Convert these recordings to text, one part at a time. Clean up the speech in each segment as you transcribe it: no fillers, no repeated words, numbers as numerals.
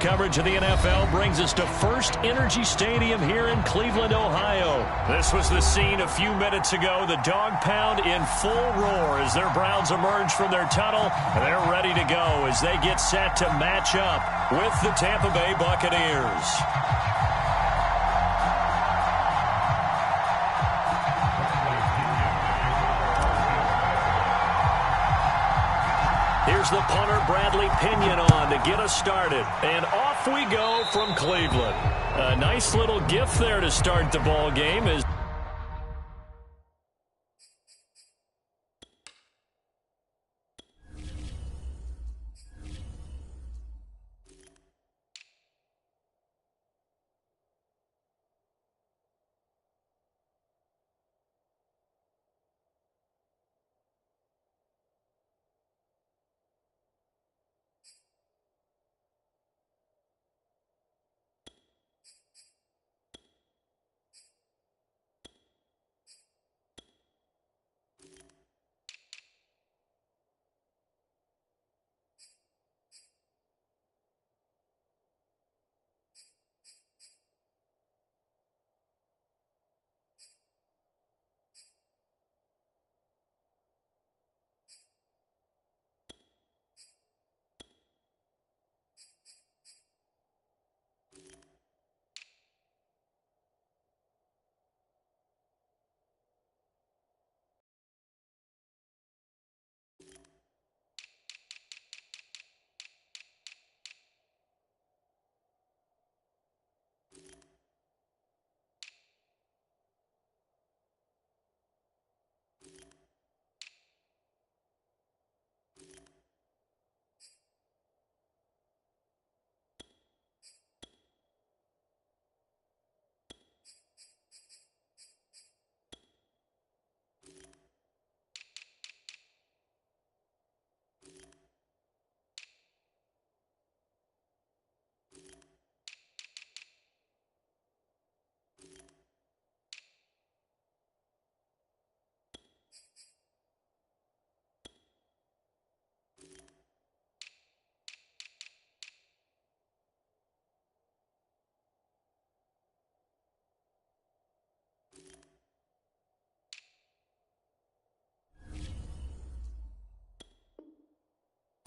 coverage of the NFL brings us to First Energy Stadium here in Cleveland, Ohio. This was the scene a few minutes ago. The dog pound in full roar as their Browns emerge from their tunnel. They're ready to go as they get set to match up with the Tampa Bay Buccaneers. Here's the punter, Bradley Pinion, on to get us started. And off we go from Cleveland. A nice little gift there to start the ball game as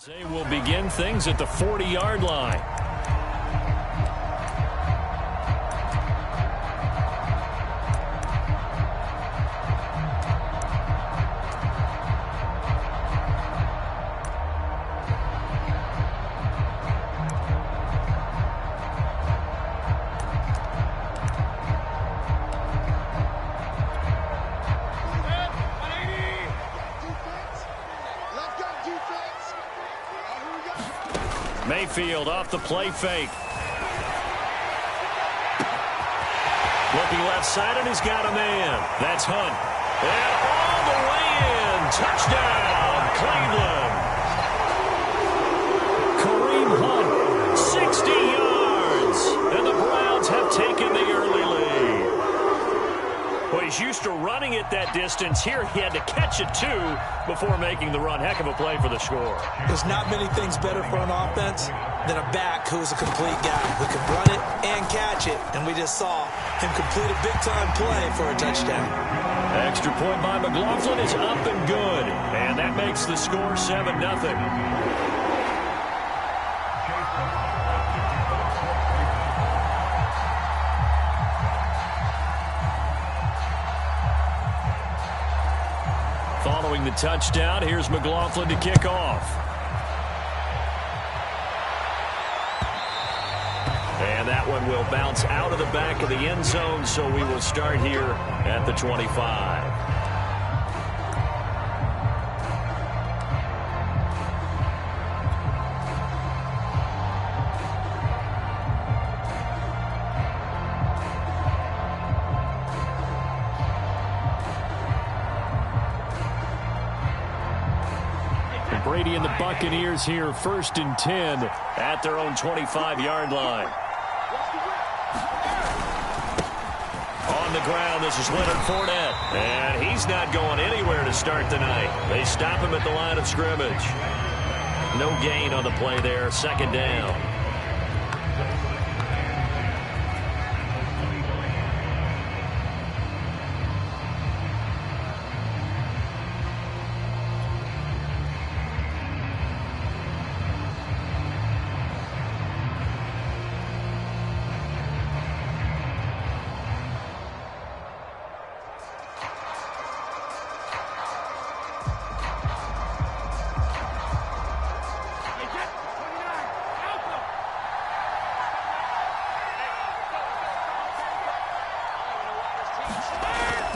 they will begin things at the 40-yard line. Mayfield off the play fake. Looking left side, and he's got a man. That's Hunt. And all the way in. Touchdown, Cleveland. Kareem Hunt, 60 yards. And the Browns have taken the early lead. Well, he's used to running it that distance. Here he had to catch it, too, before making the run. Heck of a play for the score. There's not many things better for an offense than a back who's a complete guy who can run it and catch it. And we just saw him complete a big-time play for a touchdown. Extra point by McLaughlin is up and good. And that makes the score 7-0. Following the touchdown, here's McLaughlin to kick off. And that one will bounce out of the back of the end zone, so we will start here at the 25. Brady and the Buccaneers here, 1st and 10 at their own 25-yard line. On the ground, this is Leonard Fournette. And he's not going anywhere to start the night. They stop him at the line of scrimmage. No gain on the play there, 2nd down.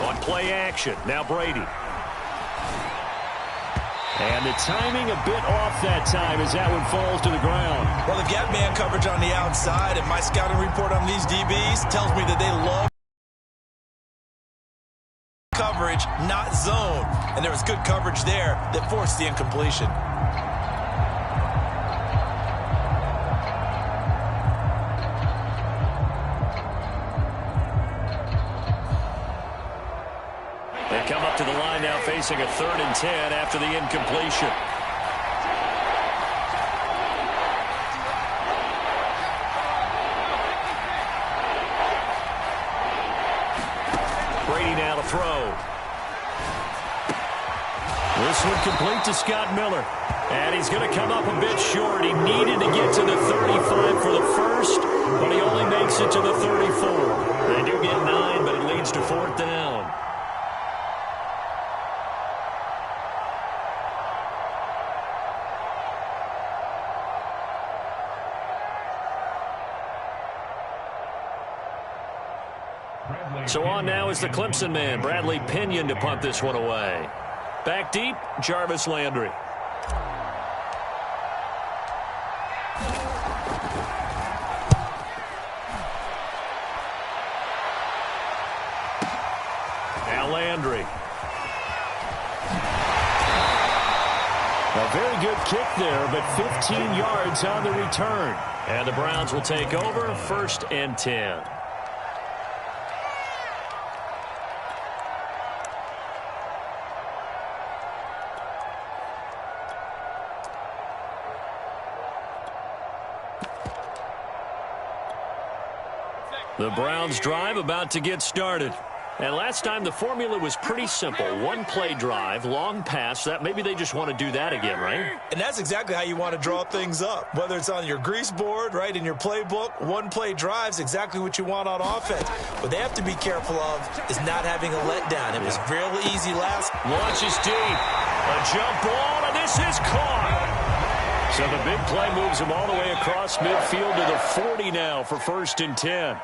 On play action, now Brady. And the timing a bit off that time as that one falls to the ground. Well, they've got man coverage on the outside, and my scouting report on these DBs tells me that they love coverage, not zone. And there was good coverage there that forced the incompletion. They come up to the line now facing a 3rd and 10 after the incompletion. Brady now to throw. This one complete to Scott Miller. And he's going to come up a bit short. He needed to get to the 35 for the first, but he only makes it to the 34. They do get 9, but it leads to 4th down. So on now is the Clemson man, Bradley Pinion, to punt this one away. Back deep, Jarvis Landry. Now Landry. A very good kick there, but 15 yards on the return. And the Browns will take over, 1st and 10. The Browns drive about to get started. And last time the formula was pretty simple. 1-play drive, long pass. That maybe they just want to do that again, right? And that's exactly how you want to draw things up. Whether it's on your grease board, right, in your playbook, 1-play drive's exactly what you want on offense. What they have to be careful of is not having a letdown. It was real easy last. Launches deep. A jump ball, and this is caught. So the big play moves him all the way across midfield to the 40 now for 1st and 10.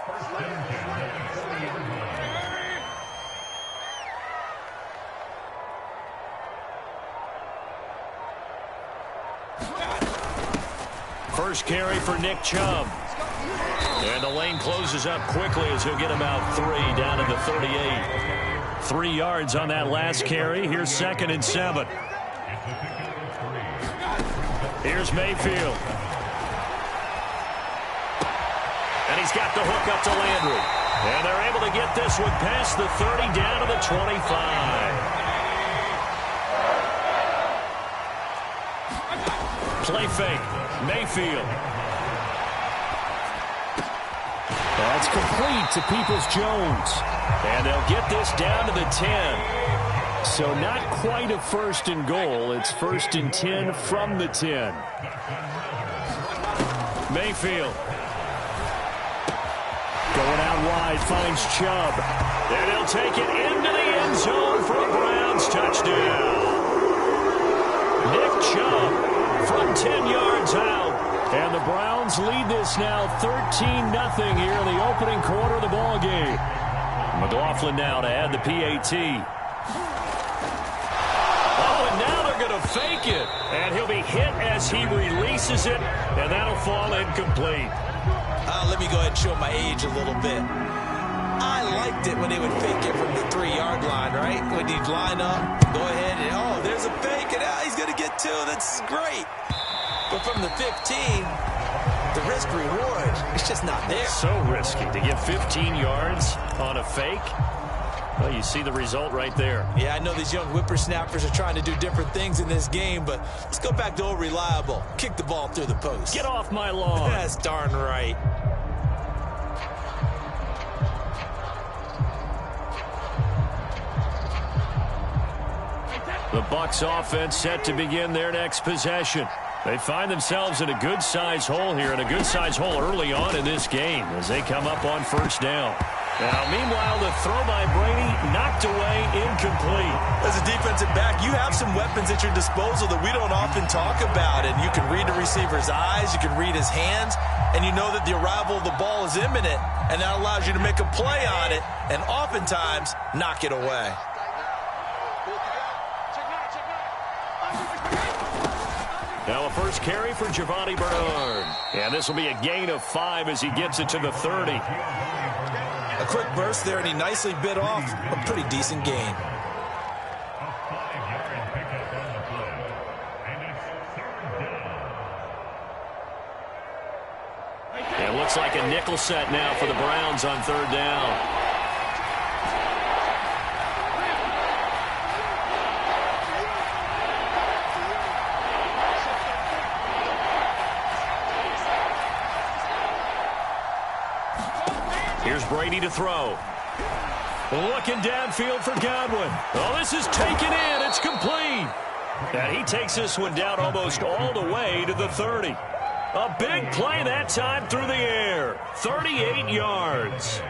First carry for Nick Chubb. And the lane closes up quickly as he'll get about 3 down to the 38. 3 yards on that last carry. Here's 2nd and 7. Here's Mayfield. And he's got the hook up to Landry. And they're able to get this one past the 30 down to the 25. Play fake. Mayfield. That's complete to Peoples-Jones. And they'll get this down to the 10. So not quite a 1st and goal. It's 1st and 10 from the 10. Mayfield. Going out wide, finds Chubb. And he'll take it into the end zone for a Browns touchdown. Nick Chubb from 10 yards out. And the Browns lead this now 13-0 here in the opening quarter of the ball game. McLaughlin now to add the PAT. Fake it, and he'll be hit as he releases it, and that'll fall incomplete. Let me go ahead and show my age a little bit. I liked it when they would fake it from the 3-yard line, right? When he'd line up, go ahead, and oh, there's a fake, and he's going to get 2. That's great. But from the 15, the risk-reward, it's just not there. So risky to get 15 yards on a fake. Well, you see the result right there. Yeah, I know these young whippersnappers are trying to do different things in this game, but let's go back to old reliable. Kick the ball through the post. Get off my lawn. That's darn right. The Bucs offense set to begin their next possession. They find themselves in a good-sized hole here, and a good-sized hole early on in this game as they come up on first down. Now, meanwhile, the throw by Brady knocked away, incomplete. As a defensive back, you have some weapons at your disposal that we don't often talk about, and you can read the receiver's eyes, you can read his hands, and you know that the arrival of the ball is imminent, and that allows you to make a play on it and oftentimes knock it away. Now a first carry for Giovanni Bernard. And this will be a gain of 5 as he gets it to the 30. A quick burst there, and he nicely bit off a pretty decent gain. It looks like a nickel set now for the Browns on third down. Here's Brady to throw. Looking downfield for Godwin. Oh, this is taken in. It's complete. And he takes this one down almost all the way to the 30. A big play that time through the air. 38 yards.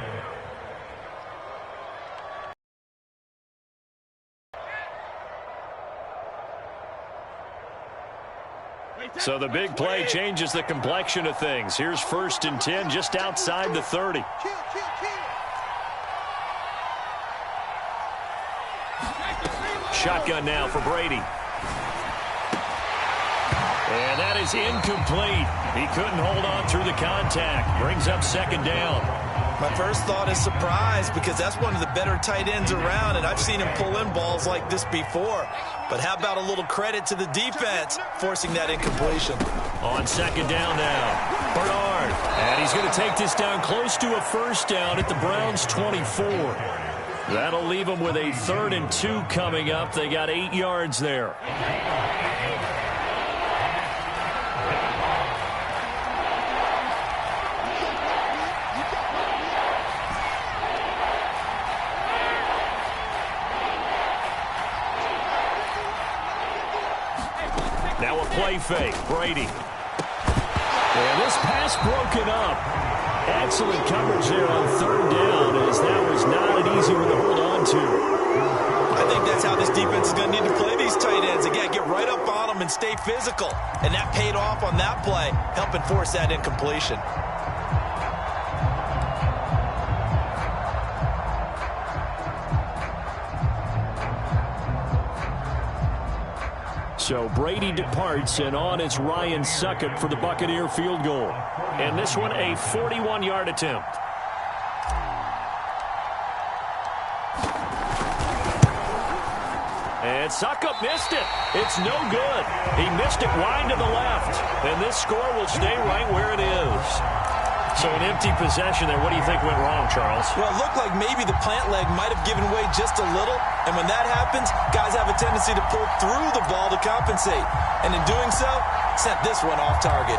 So the big play changes the complexion of things. Here's 1st and 10 just outside the 30. Shotgun now for Brady. And that is incomplete. He couldn't hold on through the contact. Brings up 2nd down. My first thought is surprise, because that's one of the better tight ends around, and I've seen him pull in balls like this before. But how about a little credit to the defense forcing that incompletion? On 2nd down now, Bernard. And he's going to take this down close to a first down at the Browns' 24. That'll leave them with a 3rd and 2 coming up. They got 8 yards there. Now a play fake, Brady. And this pass broken up. Excellent coverage there on 3rd down, as that was not an easy one to hold on to. I think that's how this defense is going to need to play these tight ends. Again, get right up on them and stay physical. And that paid off on that play, helping force that incompletion. So Brady departs, and on is Ryan Succop for the Buccaneer field goal. And this one a 41-yard attempt. And Succop missed it. It's no good. He missed it wide to the left. And this score will stay right where it is. So an empty possession there. What do you think went wrong, Charles? Well, it looked like maybe the plant leg might have given way just a little. And when that happens, guys have a tendency to pull through the ball to compensate. And in doing so, sent this one off target.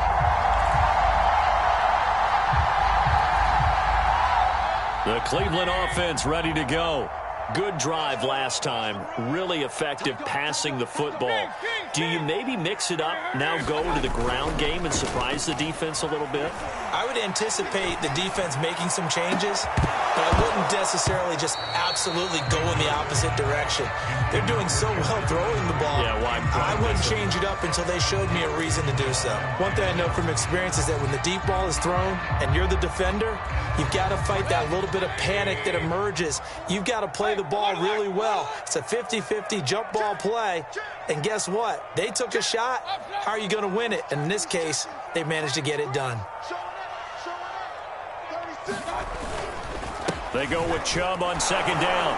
The Cleveland offense ready to go. Good drive last time. Really effective passing the football. Do you maybe mix it up, now go to the ground game and surprise the defense a little bit? I would anticipate the defense making some changes, but I wouldn't necessarily just absolutely go in the opposite direction. They're doing so well throwing the ball. Yeah, why I wouldn't change it up until they showed me a reason to do so. One thing I know from experience is that when the deep ball is thrown and you're the defender, you've got to fight that little bit of panic that emerges. You've got to play the ball really well. It's a 50-50 jump ball play, and guess what? They took a shot. How are you going to win it? And in this case, they managed to get it done. They go with Chubb on 2nd down.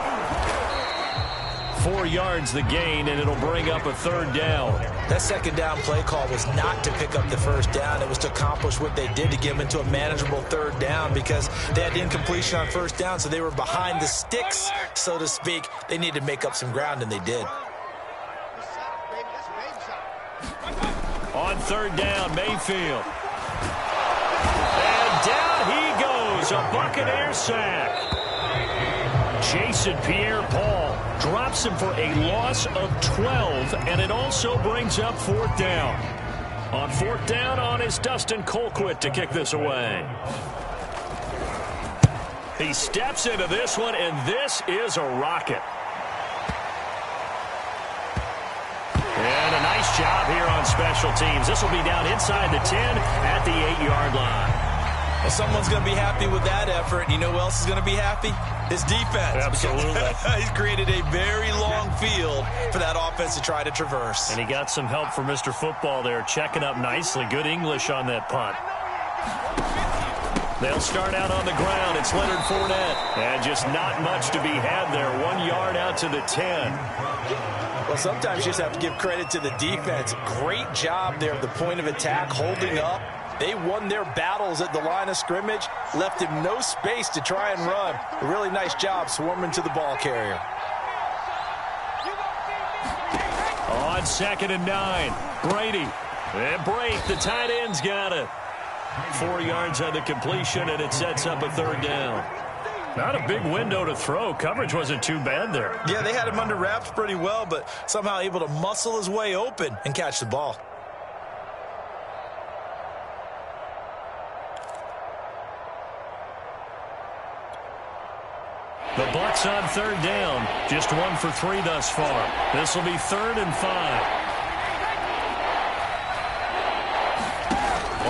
4 yards the gain, and it'll bring up a 3rd down. That 2nd down play call was not to pick up the 1st down. It was to accomplish what they did to get them into a manageable 3rd down because they had incompletion on 1st down, so they were behind the sticks, so to speak. They needed to make up some ground, and they did. On 3rd down, Mayfield. And down he goes, a Buccaneer sack. Jason Pierre-Paul drops him for a loss of 12, and it also brings up 4th down. On 4th down is Dustin Colquitt to kick this away. He steps into this one, and this is a rocket. And a nice job here on special teams. This will be down inside the 10 at the 8-yard line. Well, someone's going to be happy with that effort. You know who else is going to be happy? His defense. Absolutely. He's created a very long field for that offense to try to traverse. And he got some help from Mr. Football there, checking up nicely. Good English on that punt. They'll start out on the ground. It's Leonard Fournette. And just not much to be had there. 1 yard out to the 10. Well, sometimes you just have to give credit to the defense. Great job there at the point of attack, holding up. They won their battles at the line of scrimmage, left him no space to try and run. A really nice job swarming to the ball carrier. On 2nd and 9, Brady. And break, the tight end's got it. 4 yards on the completion, and it sets up a 3rd down. Not a big window to throw. Coverage wasn't too bad there. Yeah, they had him under wraps pretty well, but somehow able to muscle his way open and catch the ball. The Bucs on 3rd down. Just 1 for 3 thus far. This will be 3rd and 5.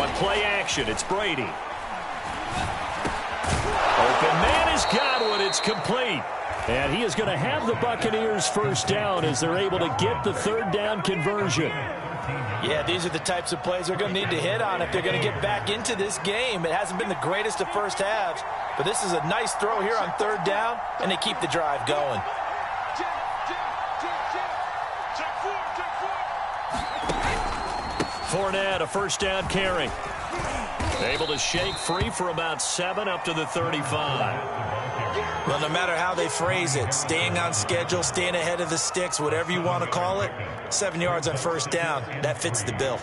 On play action, it's Brady. Open man has got one. It's complete. And he is going to have the Buccaneers 1st down as they're able to get the 3rd down conversion. Yeah, these are the types of plays they're going to need to hit on if they're going to get back into this game. It hasn't been the greatest of first halves, but this is a nice throw here on 3rd down, and they keep the drive going. Fournette, a 1st down carry. Able to shake free for about 7 up to the 35. Well, no matter how they phrase it, staying on schedule, staying ahead of the sticks, whatever you want to call it, 7 yards on 1st down, that fits the bill.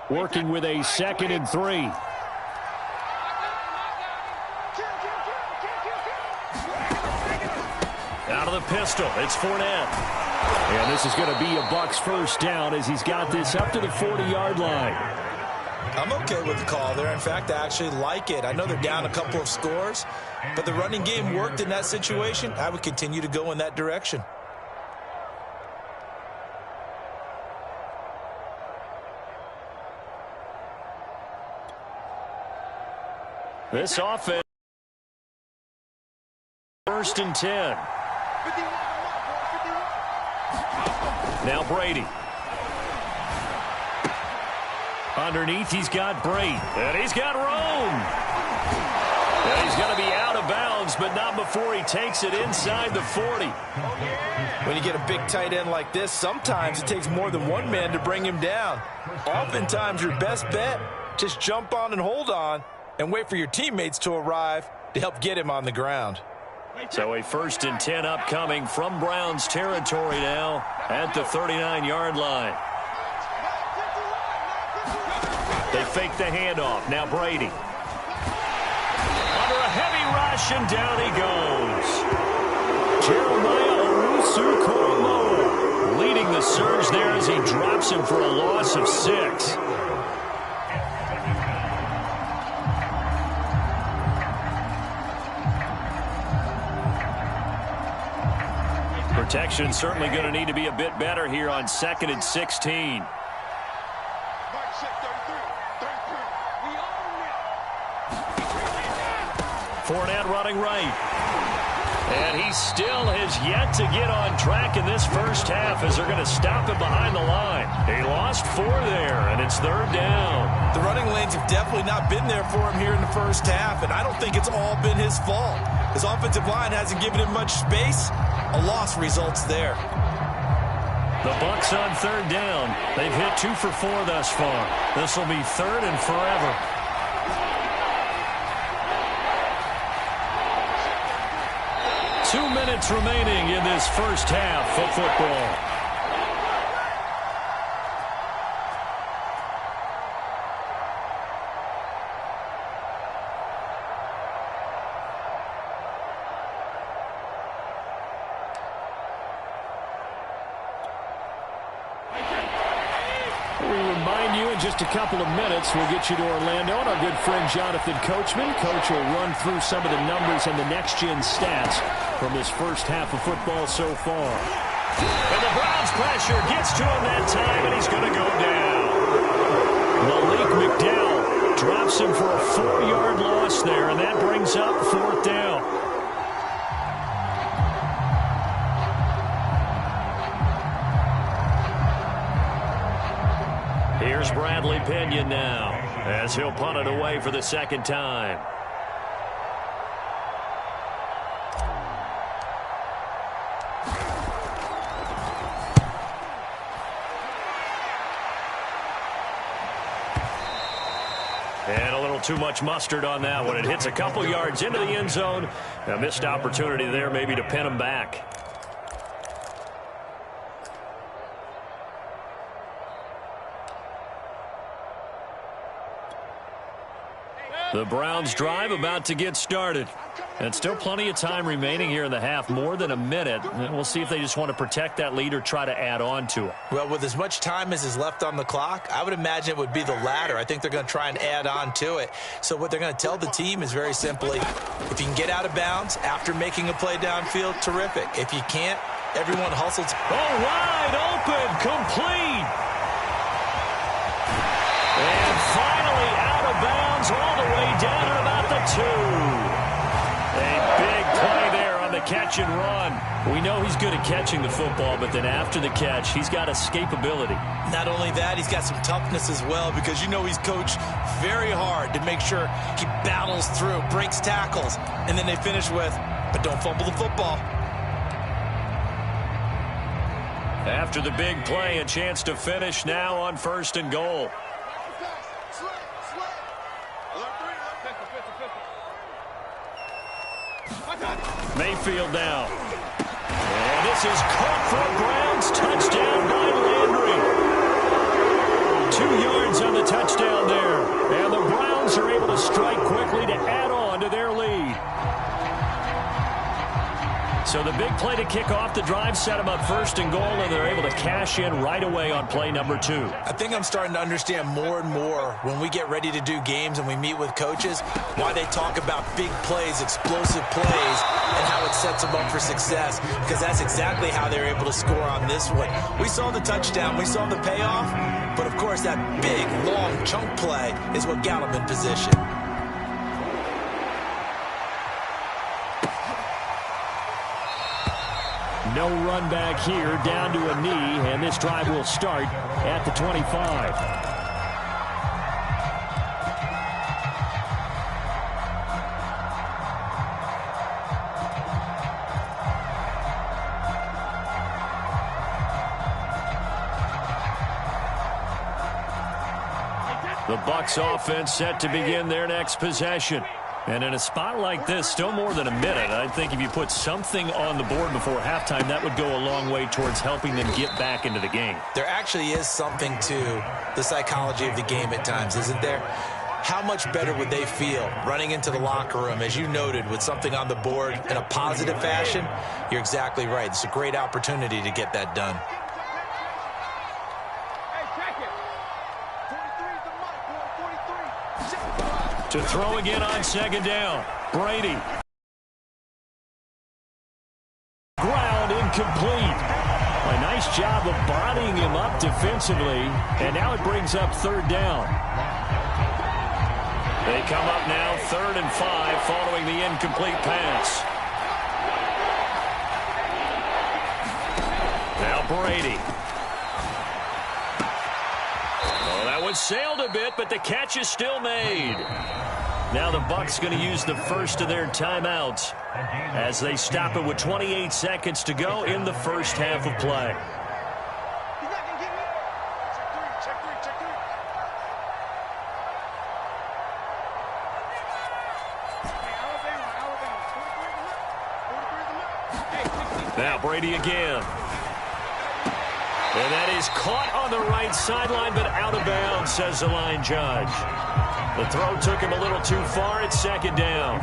Working with a 2nd and 3. Out of the pistol, it's Fournette. And this is going to be a Bucs 1st down as he's got this up to the 40-yard line. I'm okay with the call there. In fact, I actually like it. I know they're down a couple of scores, but the running game worked in that situation. I would continue to go in that direction. This offense, 1st and 10. Now Brady. Underneath, he's got Brady. And he's got Rome. And he's going to be out of bounds, but not before he takes it inside the 40. When you get a big tight end like this, sometimes it takes more than one man to bring him down. Oftentimes, your best bet, just jump on and hold on and wait for your teammates to arrive to help get him on the ground. So a 1st and 10 upcoming from Browns territory now at the 39-yard line. They fake the handoff. Now Brady. Under a heavy rush, and down he goes. Jeremiah Owusu-Koramoah leading the surge there as he drops him for a loss of 6. Protection certainly going to need to be a bit better here on 2nd and 16. Fournette running right. And he still has yet to get on track in this first half as they're going to stop him behind the line. He lost 4 there, and it's 3rd down. The running lanes have definitely not been there for him here in the first half, and I don't think it's all been his fault. His offensive line hasn't given him much space. A loss results there. The Bucs on 3rd down. They've hit 2 for 4 thus far. This will be 3rd and forever. Two minutes remaining in this first half of football. Just a couple of minutes, we'll get you to Orlando and our good friend Jonathan Coachman. Coach will run through some of the numbers and the next-gen stats from this first half of football so far. And the Browns pressure gets to him that time, and he's going to go down. Malik McDowell drops him for a 4-yard loss there, and that brings up 4th down. Here's Bradley Pinion now as he'll punt it away for the second time. And a little too much mustard on that one. It hits a couple yards into the end zone. A missed opportunity there maybe to pin him back. The Browns drive about to get started. And still plenty of time remaining here in the half, more than a minute. And we'll see if they just want to protect that lead or try to add on to it. Well, with as much time as is left on the clock, I would imagine it would be the latter. I think they're going to try and add on to it. So what they're going to tell the team is very simply, if you can get out of bounds after making a play downfield, terrific. If you can't, everyone hustles. Oh, wide open, complete. And finally out of bounds all the way down at about the 2. A big play there on the catch and run. We know he's good at catching the football, but then after the catch, he's got escapability. Not only that, he's got some toughness as well, because you know he's coached very hard to make sure he battles through, breaks tackles, and then they finish with, but don't fumble the football. After the big play, a chance to finish now on 1st and goal. Mayfield now. And this is caught for a Browns touchdown by Landry. 2 yards on the touchdown there. And the Browns are able to strike quickly to add on to their lead. So the big play to kick off the drive set them up 1st and goal, and they're able to cash in right away on play number 2. I think I'm starting to understand more and more when we get ready to do games and we meet with coaches why they talk about big plays, explosive plays, and how it sets them up for success, because that's exactly how they're able to score on this one. We saw the touchdown, we saw the payoff, but of course that big, long chunk play is what got them in position. No run back here, down to a knee, and this drive will start at the 25. The Bucs offense set to begin their next possession. And in a spot like this, still more than a minute, I think if you put something on the board before halftime, that would go a long way towards helping them get back into the game. There actually is something to the psychology of the game at times, isn't there? How much better would they feel running into the locker room, as you noted, with something on the board in a positive fashion? You're exactly right. It's a great opportunity to get that done. To throw again on 2nd down. Brady. Ground incomplete. A nice job of bodying him up defensively. And now it brings up 3rd down. They come up now 3rd and 5 following the incomplete pass. Now Brady. Oh, that one sailed a bit, but the catch is still made. Now the Bucs going to use the first of their timeouts as they stop it with 28 seconds to go in the first half of play. Now Brady again. And that is caught on the right sideline, but out of bounds, says the line judge. The throw took him a little too far. It's second down.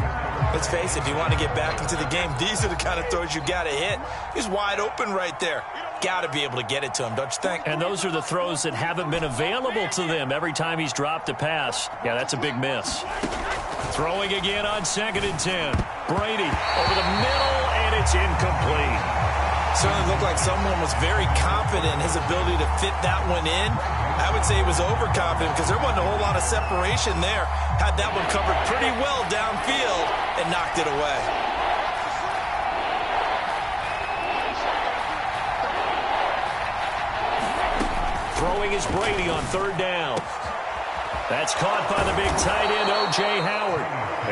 Let's face it, if you want to get back into the game, these are the kind of throws you got to hit. He's wide open right there. Got to be able to get it to him, don't you think? And those are the throws that haven't been available to them every time he's dropped a pass. Yeah, that's a big miss. Throwing again on 2nd and 10. Brady over the middle, and it's incomplete. Certainly looked like someone was very confident in his ability to fit that one in. I would say he was overconfident because there wasn't a whole lot of separation there. Had that one covered pretty well downfield and knocked it away. Throwing is Brady on 3rd down. That's caught by the big tight end, O.J. Howard.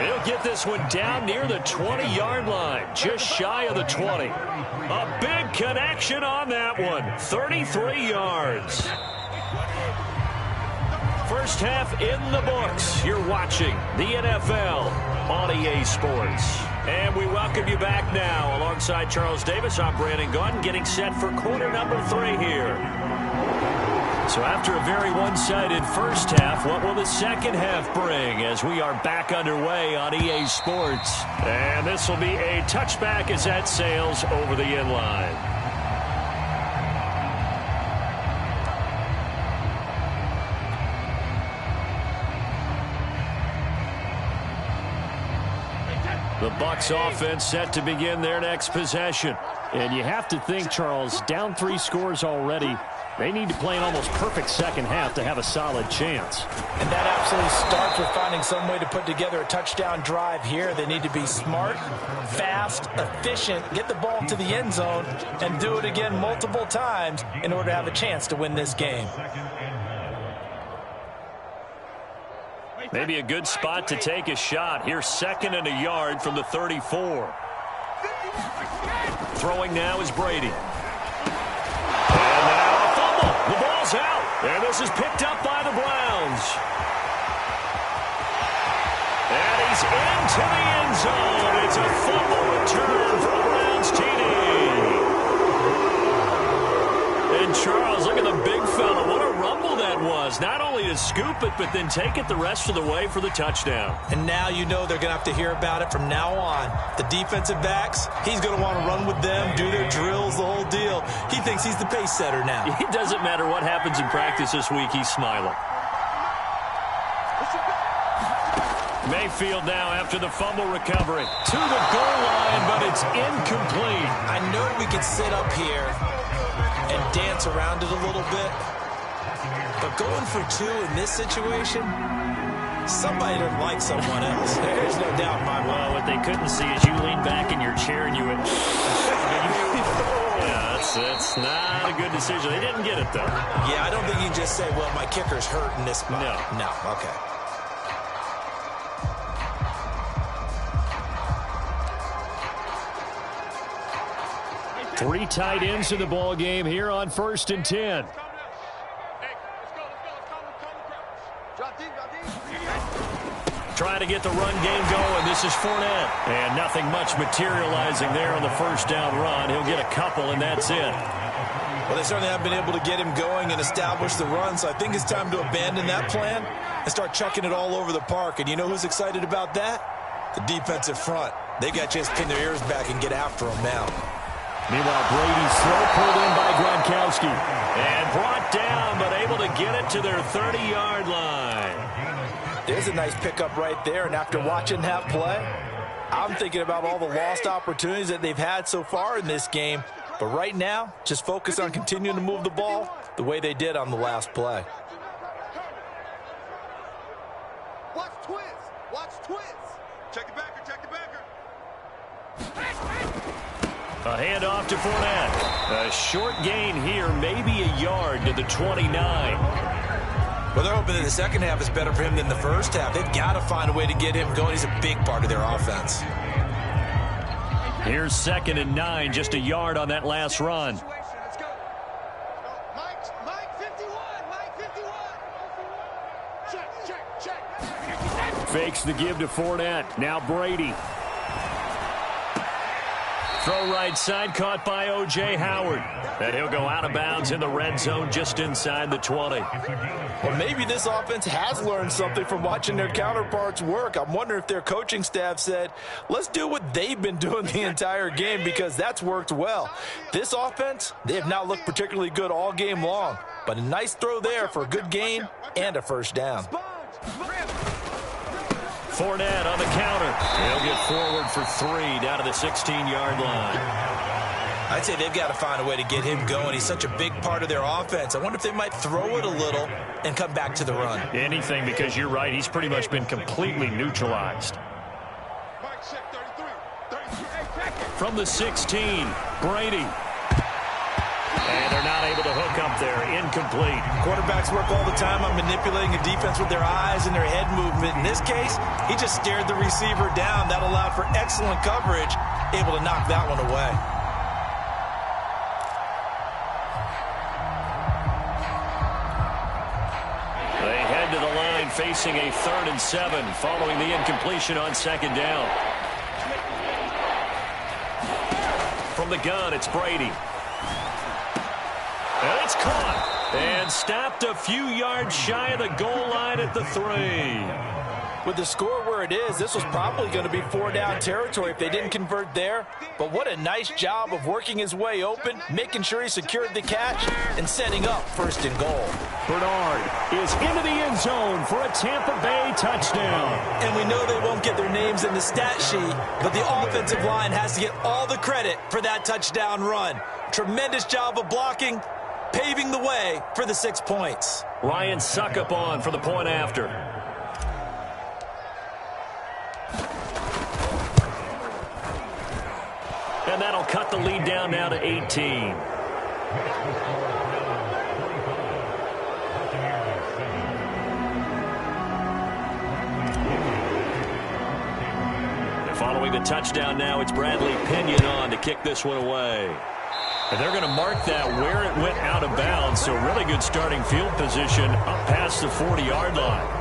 He'll get this one down near the 20-yard line, just shy of the 20. A big connection on that one, 33 yards. First half in the books. You're watching the NFL on EA Sports. And we welcome you back now. Alongside Charles Davis, I'm Brandon Gaudin, getting set for quarter number 3 here. So after a very one-sided first half, what will the second half bring as we are back underway on EA Sports? And this will be a touchback as that sails over the inline. The Bucs offense set to begin their next possession. And you have to think, Charles, down 3 scores already. They need to play an almost perfect second half to have a solid chance. And that absolutely starts with finding some way to put together a touchdown drive here. They need to be smart, fast, efficient, get the ball to the end zone, and do it again multiple times in order to have a chance to win this game. Maybe a good spot to take a shot. Here's 2nd and a yard from the 34. Throwing now is Brady. And now a fumble. The ball's out. And this is picked up by the Browns. And he's into the end zone. It's a fumble return for the Browns TD. And Charles, look at the big fella. What a rumble that was. Not only to scoop it, but then take it the rest of the way for the touchdown. And now you know they're going to have to hear about it from now on. The defensive backs, he's going to want to run with them, do their drills, the whole deal. He thinks he's the pace setter now. It doesn't matter what happens in practice this week, he's smiling. Mayfield now after the fumble recovery. To the goal line, but it's incomplete. I know we can sit up here and dance around it a little bit, but going for 2 in this situation, somebody doesn't like someone else. There's no doubt in my mind. Well, what they couldn't see is you lean back in your chair and you went, yeah, that's not a good decision. They didn't get it, though. Yeah, I don't think you can just say, well, my kicker's hurt in this spot. No, okay. Three tight ends in the ball game here on 1st and 10. Trying to get the run game going. This is Fournette. And nothing much materializing there on the first down run. He'll get a couple, and that's it. Well, they certainly have been able to get him going and establish the run, so I think it's time to abandon that plan and start chucking it all over the park. And you know who's excited about that? The defensive front. They got a chance to pin their ears back and get after him now. Meanwhile, Brady's throw pulled in by Gronkowski. And brought down, but able to get it to their 30-yard line. There's a nice pickup right there, and after watching that play, I'm thinking about all the lost opportunities that they've had so far in this game. But right now, just focus on continuing to move the ball the way they did on the last play. Watch twist. Watch twist. Check it backer. Check it backer. A handoff to Fournette. A short gain here, maybe a yard to the 29. Well, they're hoping that the second half is better for him than the first half. They've got to find a way to get him going. He's a big part of their offense. Here's 2nd and 9, just a yard on that last run. Let's go. Mike 51. Mike 51. Check. Fakes the give to Fournette. Now Brady. Throw right side, caught by O.J. Howard. And he'll go out of bounds in the red zone just inside the 20. Well, maybe this offense has learned something from watching their counterparts work. I'm wondering if their coaching staff said, let's do what they've been doing the entire game, because that's worked well. This offense, they have not looked particularly good all game long, but a nice throw there for a good gain and a first down. Fournette on the counter. He'll get forward for 3 down to the 16-yard line. I'd say they've got to find a way to get him going. He's such a big part of their offense. I wonder if they might throw it a little and come back to the run. Anything, because you're right. He's pretty much been completely neutralized. From the 16, Brady. And they're not able to hook up there. Incomplete. Quarterbacks work all the time on manipulating a defense with their eyes and their head movement. In this case, he just stared the receiver down. That allowed for excellent coverage, able to knock that one away. They head to the line facing a 3rd and 7 following the incompletion on 2nd down. From the gun, it's Brady. And it's caught and stopped a few yards shy of the goal line at the 3. With the score where it is, this was probably going to be 4-down territory if they didn't convert there. But what a nice job of working his way open, making sure he secured the catch, and setting up 1st and goal. Bernard is into the end zone for a Tampa Bay touchdown. And we know they won't get their names in the stat sheet, but the offensive line has to get all the credit for that touchdown run. Tremendous job of blocking, paving the way for the 6 points. Ryan Suckup on for the point after. And that'll cut the lead down now to 18. And following the touchdown now, it's Bradley Pinion on to kick this one away. And they're going to mark that where it went out of bounds, so really good starting field position up past the 40-yard line.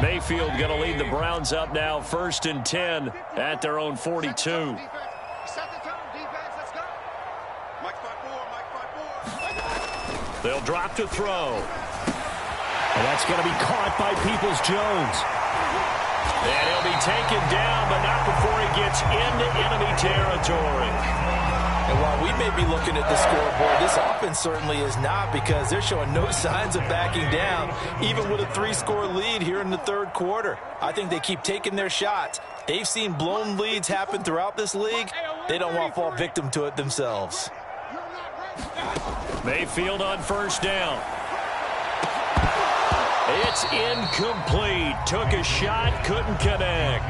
Mayfield going to lead the Browns up now, 1st and 10 at their own 42. They'll drop to throw. And that's going to be caught by Peoples-Jones. And he'll be taken down, but not before he gets into enemy territory. And while we may be looking at the scoreboard, this offense certainly is not, because they're showing no signs of backing down, even with a 3-score lead here in the 3rd quarter. I think they keep taking their shots. They've seen blown leads happen throughout this league. They don't want to fall victim to it themselves. Mayfield on 1st down. It's incomplete. Took a shot, couldn't connect.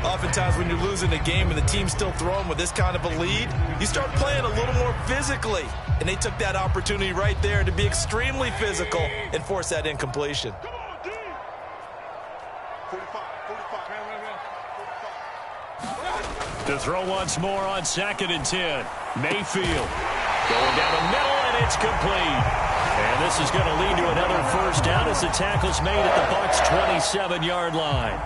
Oftentimes when you're losing a game and the team's still throwing with this kind of a lead, you start playing a little more physically. And they took that opportunity right there to be extremely physical and force that incompletion. To throw once more on 2nd and 10. Mayfield going down the middle, and it's complete. And this is going to lead to another 1st down as the tackle's made at the Bucs' 27-yard line.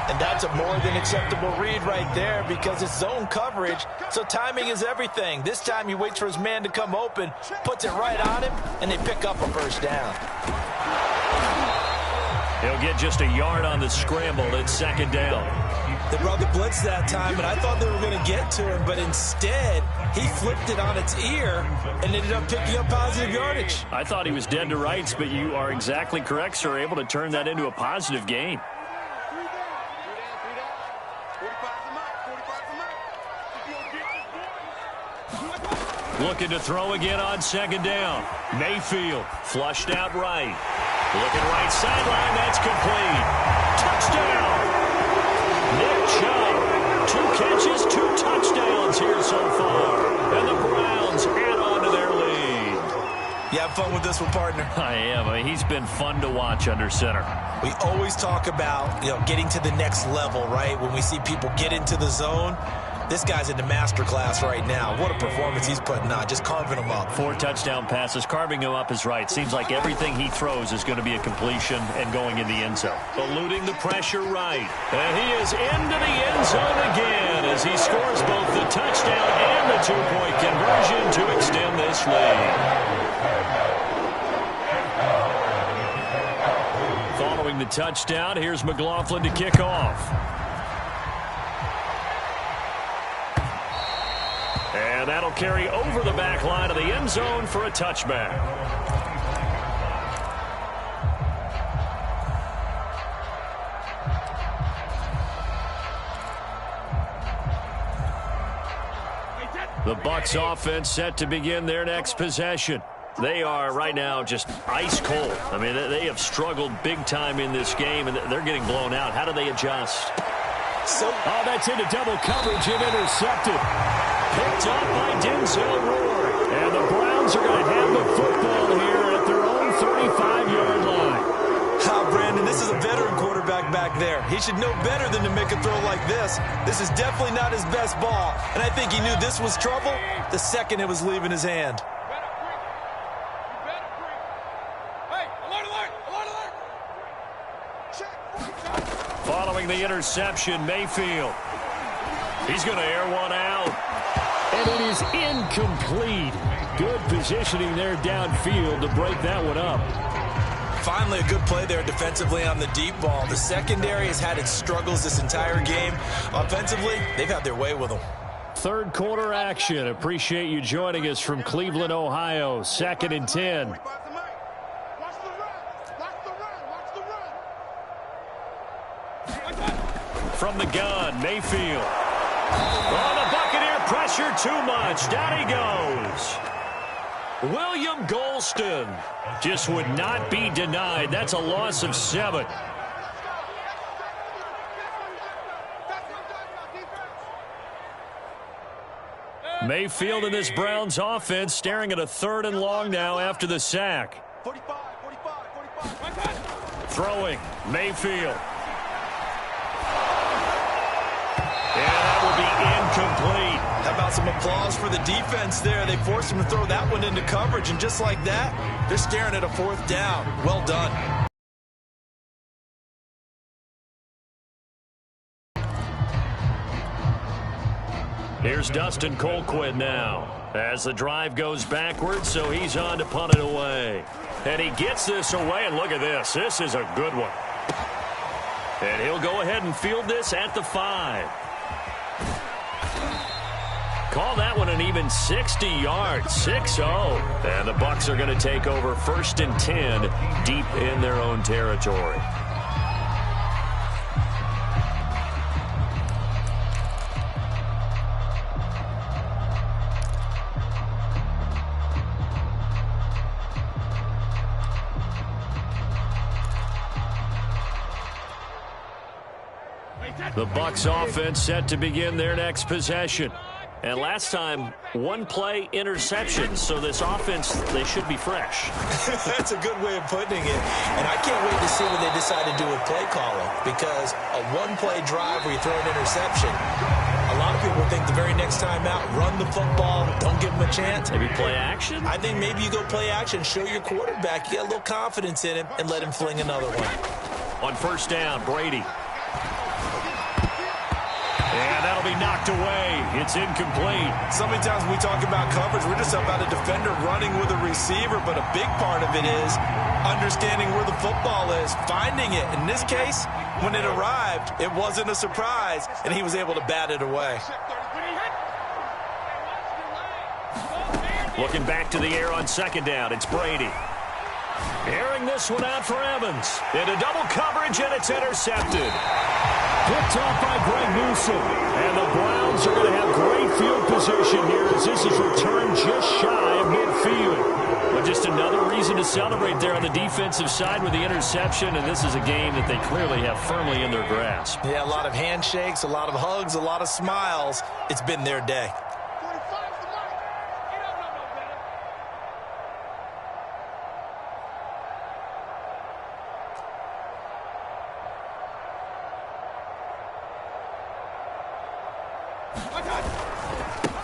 And that's a more than acceptable read right there, because it's zone coverage, so timing is everything. This time he waits for his man to come open, puts it right on him, and they pick up a 1st down. He'll get just a yard on the scramble at 2nd down. They brought the blitz that time, and I thought they were going to get to him, but instead he flipped it on its ear and ended up picking up positive yardage. I thought he was dead to rights, but you are exactly correct, sir. Able to turn that into a positive gain. Looking to throw again on second down. Mayfield flushed out right. Looking right sideline. That's complete. Touchdown. Nick Chubb. 2 catches, 2 touchdowns here so far. And the Browns add on to their lead. You have fun with this one, partner? I am. I mean, he's been fun to watch under center. We always talk about, getting to the next level, right? When we see people get into the zone, this guy's in the master class right now. What a performance he's putting on, just carving them up. 4 touchdown passes. Carving him up is right. Seems like everything he throws is going to be a completion and going in the end zone. Eluding the pressure right. And he is into the end zone again as he scores both the touchdown and the 2-point conversion to extend this lead. Following the touchdown, here's McLaughlin to kick off. And that'll carry over the back line of the end zone for a touchback. The Bucs offense set to begin their next possession. They are right now just ice cold. I mean, they have struggled big time in this game, and they're getting blown out. How do they adjust? That's into double coverage and intercepted. Picked up by Denzel Ward. And the Browns are going to have the football here at their own 35-yard line. Brandon, this is a veteran quarterback back there. He should know better than to make a throw like this. This is definitely not his best ball. And I think he knew this was trouble the second it was leaving his hand. Following the interception, Mayfield. He's going to air one out. And it is incomplete. Good positioning there downfield to break that one up. Finally, a good play there defensively on the deep ball. The secondary has had its struggles this entire game. Offensively, they've had their way with them. Third quarter action. Appreciate you joining us from Cleveland, Ohio. 2nd and 10. From the gun, Mayfield. Oh, the Buccaneer pressure too much. Down he goes. William Golston just would not be denied. That's a loss of 7. Mayfield and this Browns offense staring at a 3rd and long now after the sack. 45. Throwing, Mayfield. And that will be incomplete. How about some applause for the defense there? They forced him to throw that one into coverage, and just like that, they're staring at a 4th down. Well done. Here's Dustin Colquitt now as the drive goes backwards, so he's on to punt it away. And he gets this away, and look at this. This is a good one. And he'll go ahead and field this at the 5. Call that one an even 60 yards, 6-0. And the Bucs are going to take over 1st and 10 deep in their own territory. The Bucs offense set to begin their next possession. And last time, 1-play interception. So this offense, they should be fresh. That's a good way of putting it. And I can't wait to see what they decide to do with play calling. Because a 1-play drive where you throw an interception, a lot of people think the very next time out, run the football, don't give them a chance. Maybe play action? I think maybe you go play action, show your quarterback you got a little confidence in him, and let him fling another one. On 1st down, Brady. And that'll be knocked away. It's incomplete. So many times when we talk about coverage, we're just about a defender running with a receiver, but a big part of it is understanding where the football is, finding it. In this case, when it arrived, it wasn't a surprise, and he was able to bat it away. Looking back to the air on 2nd down, it's Brady. Airing this one out for Evans. Into double coverage, and it's intercepted. Picked off by Greg Newsom. And the Browns are going to have great field position here as this is returned just shy of midfield. But just another reason to celebrate there on the defensive side with the interception, and this is a game that they clearly have firmly in their grasp. Yeah, a lot of handshakes, a lot of hugs, a lot of smiles. It's been their day.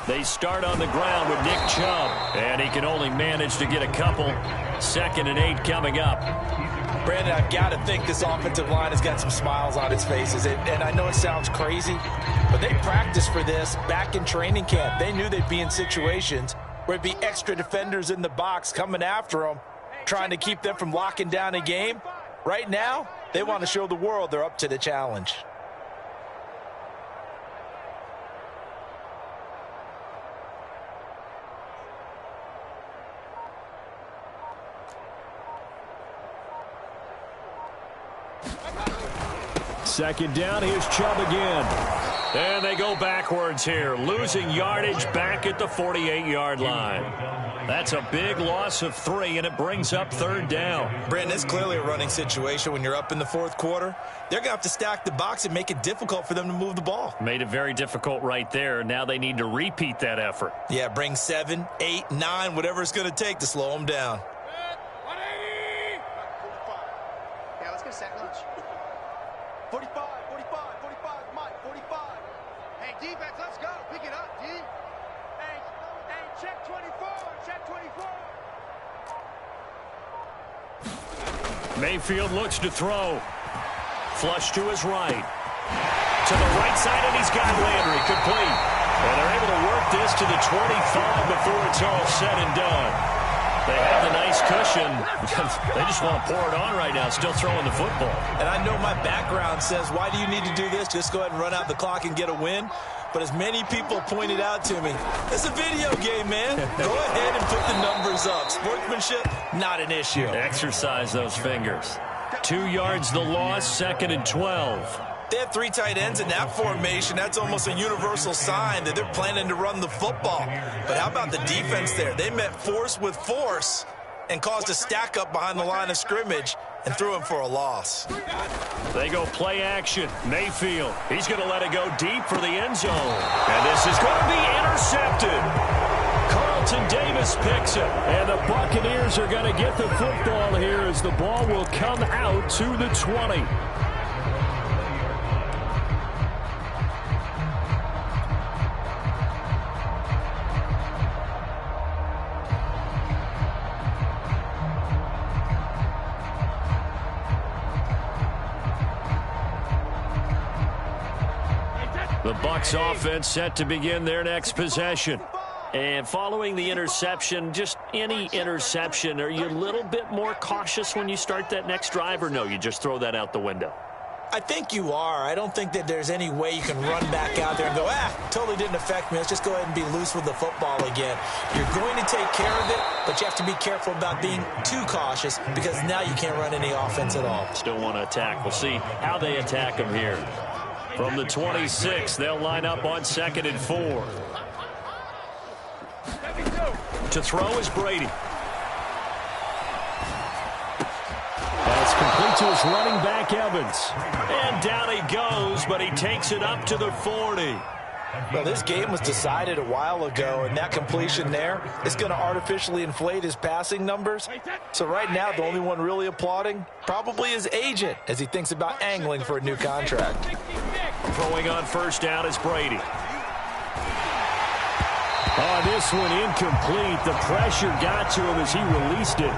They start on the ground with Nick Chubb, and he can only manage to get a couple. 2nd and 8 coming up. Brandon, I've got to think this offensive line has got some smiles on its faces. And I know it sounds crazy, but they practiced for this back in training camp. They knew they'd be in situations where it'd be extra defenders in the box coming after them, trying to keep them from locking down a game. Right now, they want to show the world they're up to the challenge. Second down, here's Chubb again. And they go backwards here, losing yardage back at the 48-yard line. That's a big loss of 3, and it brings up 3rd down. Brandon, it's clearly a running situation when you're up in the 4th quarter. They're going to have to stack the box and make it difficult for them to move the ball. Made it very difficult right there. Now they need to repeat that effort. Yeah, bring 7, 8, 9, whatever it's going to take to slow them down. 180. Yeah, let's get a sack lunch. 45, 45, 45, Mike, 45. Hey, defense, let's go. Pick it up, D. Hey, check 24, check 24. Mayfield looks to throw. Flush to his right. To the right side, and he's got Landry complete. And they're able to work this to the 25 before it's all said and done. They have the nice cushion. They just want to pour it on right now, still throwing the football. And I know my background says, why do you need to do this? Just go ahead and run out the clock and get a win. But as many people pointed out to me, it's a video game, man. Go ahead and put the numbers up. Sportsmanship, not an issue. Exercise those fingers. 2 yards the loss, 2nd and 12. They have 3 tight ends in that formation. That's almost a universal sign that they're planning to run the football. But how about the defense there? They met force with force and caused a stack up behind the line of scrimmage and threw him for a loss. They go play action. Mayfield, he's going to let it go deep for the end zone. And this is going to be intercepted. Carlton Davis picks it. And the Buccaneers are going to get the football here as the ball will come out to the 20. The Bucs offense set to begin their next possession. And following the interception, just any interception, are you a little bit more cautious when you start that next drive, or no, you just throw that out the window? I think you are. I don't think that there's any way you can run back out there and go, totally didn't affect me. Let's just go ahead and be loose with the football again. You're going to take care of it, but you have to be careful about being too cautious because now you can't run any offense at all. Still want to attack. We'll see how they attack them here. From the 26, they'll line up on 2nd and 4. To throw is Brady. That's complete to his running back, Evans. And down he goes, but he takes it up to the 40. Well, this game was decided a while ago, and that completion there is going to artificially inflate his passing numbers. So right now, the only one really applauding probably his agent as he thinks about angling for a new contract. Throwing on 1st down is Brady. Oh, this one incomplete. The pressure got to him as he released it.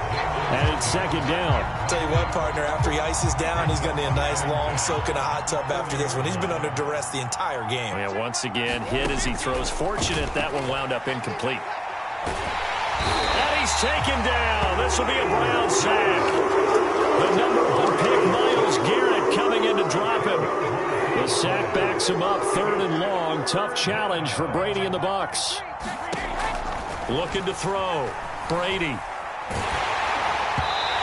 And it's 2nd down. Tell you what, partner, after he ices down, he's going to need a nice long soak in a hot tub after this one. He's been under duress the entire game. Yeah, once again, hit as he throws. Fortunate that one wound up incomplete. And he's taken down. This will be a Brown sack. The number 1 pick, Myles Garrett, coming in to drop him. The sack backs him up, 3rd and long. Tough challenge for Brady and the Bucs. Looking to throw. Brady.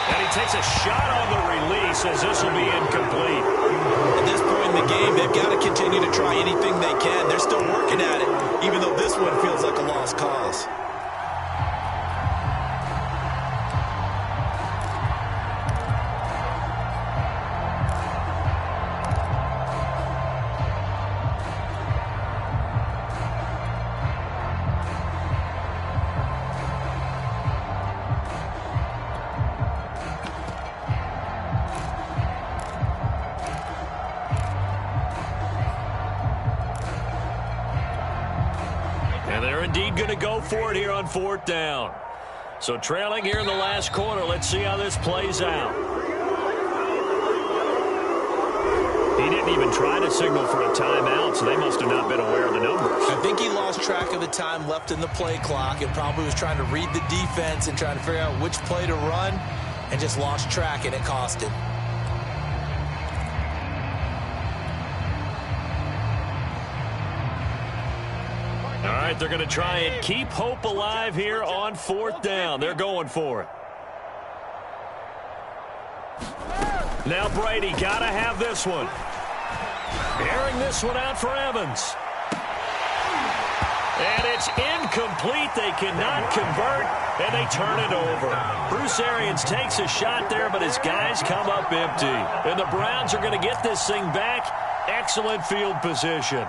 And he takes a shot on the release as this will be incomplete. At this point in the game, they've got to continue to try anything they can. They're still working at it, even though this one feels like a lost cause. And they're indeed going to go for it here on 4th down. So trailing here in the last quarter. Let's see how this plays out. He didn't even try to signal for a timeout, so they must have not been aware of the numbers. I think he lost track of the time left in the play clock and probably was trying to read the defense and trying to figure out which play to run and just lost track, and it cost him. All right, they're going to try and keep hope alive here on 4th down. They're going for it. Now Brady got to have this one. Airing this one out for Evans. And it's incomplete. They cannot convert, and they turn it over. Bruce Arians takes a shot there, but his guys come up empty. And the Browns are going to get this thing back. Excellent field position.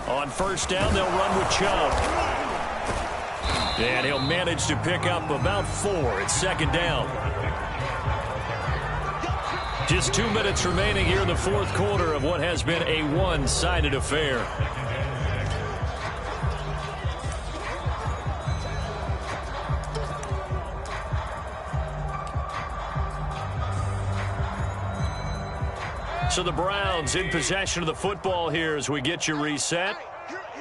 On 1st down, they'll run with Chubb. And he'll manage to pick up about 4. It's 2nd down. Just 2 minutes remaining here in the 4th quarter of what has been a one-sided affair. So the Browns in possession of the football here as we get you reset.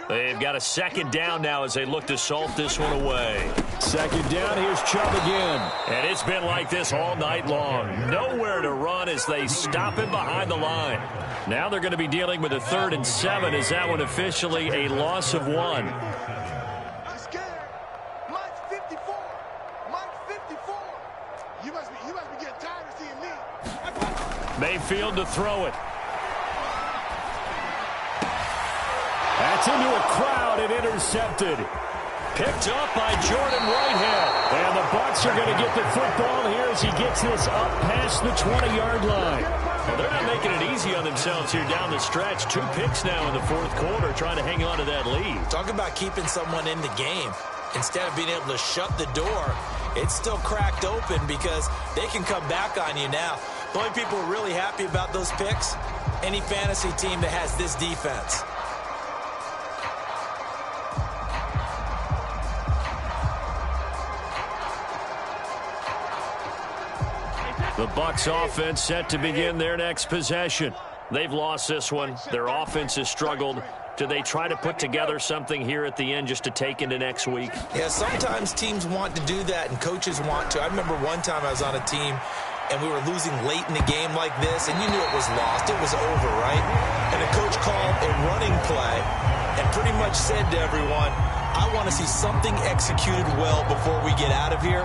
They've got a 2nd down now as they look to salt this one away. 2nd down, here's Chubb again. And it's been like this all night long. Nowhere to run as they stop him behind the line. Now they're going to be dealing with a 3rd and 7 as that one officially a loss of 1. I'm scared. Mike's 54. Mike's 54. You must be getting tired of seeing me. Mayfield to throw it. That's into a crowd and intercepted. Picked up by Jordan Whitehead. And the Bucs are going to get the football here as he gets this up past the 20-yard line. Well, they're not making it easy on themselves here down the stretch. 2 picks now in the 4th quarter trying to hang on to that lead. Talk about keeping someone in the game. Instead of being able to shut the door, it's still cracked open because they can come back on you now. The only people who are really happy about those picks, any fantasy team that has this defense. The Bucs offense set to begin their next possession. They've lost this one. Their offense has struggled. Do they try to put together something here at the end just to take into next week? Yeah, sometimes teams want to do that and coaches want to. I remember one time I was on a team and we were losing late in the game like this, and you knew it was lost. It was over, right? And the coach called a running play and pretty much said to everyone, I want to see something executed well before we get out of here.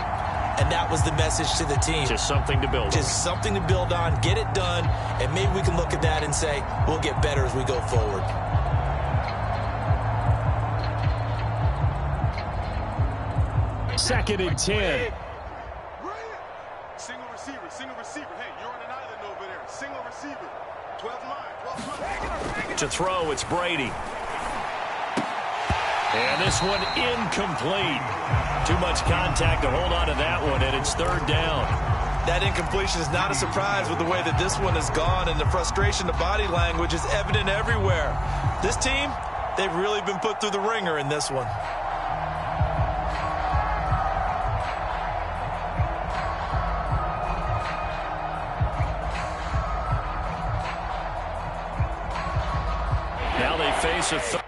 And that was the message to the team. Just something to build on. Just something to build on, get it done, and maybe we can look at that and say, we'll get better as we go forward. Second and 10. Single receiver. Hey, you're on an island over there. Single receiver. 12 line. To throw, it's Brady. And this one incomplete. Too much contact to hold on to that one, and it's 3rd down. That incompletion is not a surprise with the way that this one has gone, and the frustration, the body language is evident everywhere. This team, they've really been put through the ringer in this one. Now they face a